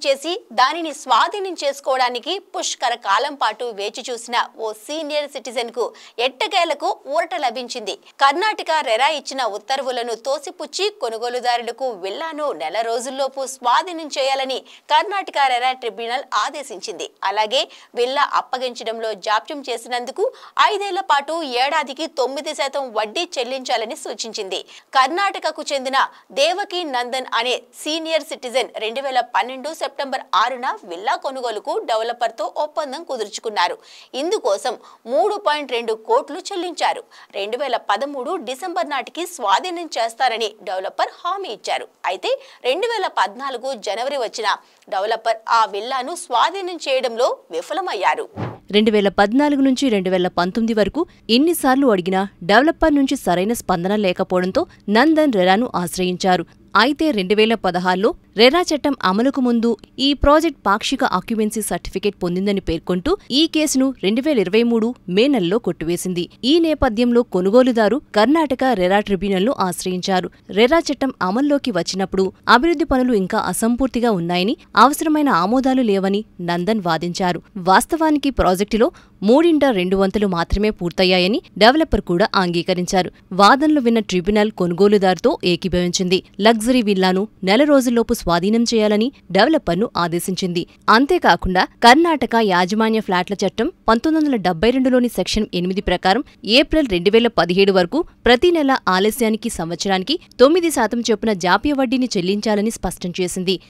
చేసి దానిని స్వాధీనం చేసుకోవడానికి పుష్కర కాలం పాటు వేచి చూసిన ఓ సీనియర్ సిటిజన్ కు ఎట్టకేలకు ఊరట లభించింది. కర్ణాటక రెరా ఇచ్చిన ఉత్తర్వులను తోసిపుచ్చి కొనుగోలుదారులకు విల్లాను నెల రోజుల్లోపు స్వాధీనం చేయాలని కర్ణాటక రెరా ట్రిబ్యునల్ ఆదేశించింది. అలాగే విల్లా అప్పగించడంలో జాప్యం చేసినందుకు 5 ఏళ్ల పాటు ఏడాదికి 9% వడ్డీ చెల్లించాలని సూచించింది. కర్ణాటకకు చెందిన దేవకి నందన్ అనే సీనియర్ సిటిజన్ 2012 సెప్టెంబర్ 6న విల్లా కొనుగోలుకు డెవలపర్ తో ఒప్పందం కుదుర్చుకున్నారు. ఇందుకోసం 3.2 కోట్లు చెల్లించారు. 2013 డిసెంబర్ నాటికి స్వాధీనం చేస్తారని డెవలపర్ హామీ ఇచ్చారు. అయితే 2014 జనవరి వచ్చిన డెవలపర్ ఆ విల్లాను స్వాధీనం చేయడంలో విఫలమయ్యారు. 2014 నుంచి 2019 వరకు ఇన్నిసార్లు అడిగినా డెవలపర్ నుంచి సరైన స్పందన లేకపోవడంతో నందన్ రెరాను ఆశ్రయించారు. అయితే 2016లో రెరా చట్టం అమలుకు ముందు ఈ ప్రాజెక్ట్ పాక్షిక ఆక్యుపెన్సీ సర్టిఫికేట్ పొందిందని పేర్కొంటూ ఈ కేసును 2023 మే నెలలో కొట్టివేసింది. ఈ నేపథ్యంలో కొనుగోలుదారు కర్ణాటక రెరా ట్రిబ్యునల్ను ఆశ్రయించారు. రెరా చట్టం అమల్లోకి వచ్చినప్పుడు అభివృద్ధి పనులు ఇంకా అసంపూర్తిగా ఉన్నాయని, అవసరమైన ఆమోదాలు లేవని నందన్ వాదించారు. వాస్తవానికి ప్రాజెక్టులో 3/2 మాత్రమే పూర్తయ్యాయని డెవలపర్ కూడా అంగీకరించారు. వాదనలు విన్న ట్రిబ్యునల్ కొనుగోలుదారుతో ఏకీభవించింది. లగ్జరీ విల్లాను నెల రోజుల్లోపు స్వాధీనం చేయాలని డెవలపర్ను ఆదేశించింది. అంతేకాకుండా కర్ణాటక యాజమాన్య ఫ్లాట్ల చట్టం 1972లోని సెక్షన్ 8 ప్రకారం ఏప్రిల్ 2017 వరకు ప్రతి నెల ఆలస్యానికి సంవత్సరానికి 9% చొప్పున జాప్య వడ్డీని చెల్లించాలని స్పష్టం చేసింది.